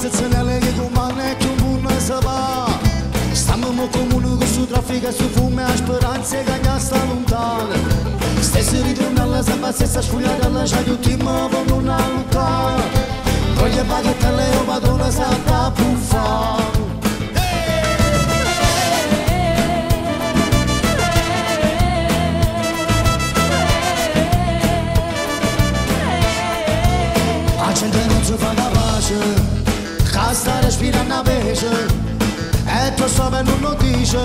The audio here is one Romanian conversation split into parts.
zățăneale e cu mane che un bună să va. Stiamo comunque con su traffico su fume a speranze che già sta lontana. Stessi ritorno alla samba stessa sfogliata alla già di ultima voglio una luca. Voglio bagatelle o padrona sa da puffare. La gente non si fa la pace, che sta respirando a pesce. E tu so non lo dice,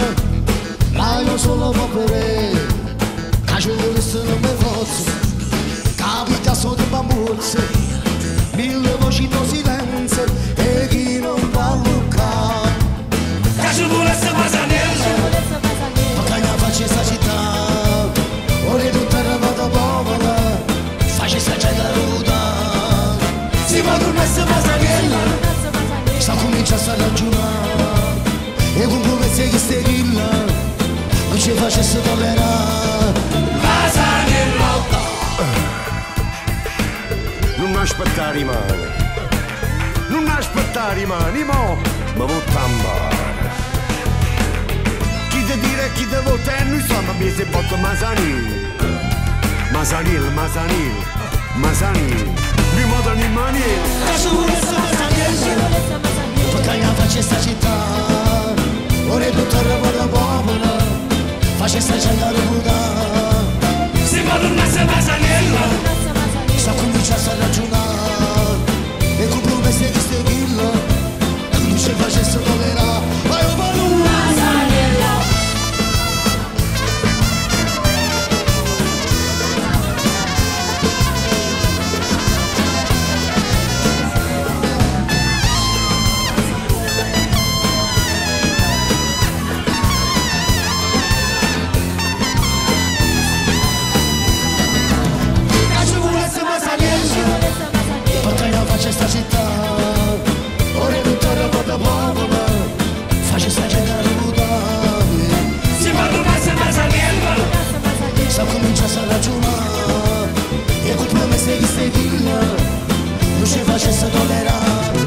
ma io solo può bere. Che ci volesse non mi fosse, capita sotto i bambuzzi. Mille voci in silenzio e chi non va a luccare. Che ci volesse Masanello, perché io faccio questa città, ora tutta la vada povera, faccio questa gente ruda. Si va tornare a Masanello, sta cominciando a ragionare. E con promesse che sterilla non ci facesse tollerare. Masanello. Non aspettare rimane, non aspettare rimane, mo ma vuoi chi te dire chi te vota e noi siamo a se botto Masanil. Masanil, Masanil, Masanil, mi modo di manil. Che ci volesse Masanello, perché io faccio sta città. Ora tutta la vada povera, faccio sta gente ruda. Si va tornare a Masanello, sta cominciando a ragionare. E con promesse che sterilla non ci facesse tollerare. Vai o Masanello. Faccio sta città, ora tutta la vada povera, faccio sta gente ruda. si va tornare a Masanello, Sta cominciando a ragionare, e con promesse che sterilla non ci facesse tollerare.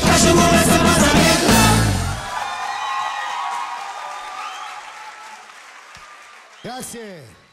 Che ci volesse Masanello. Grazie.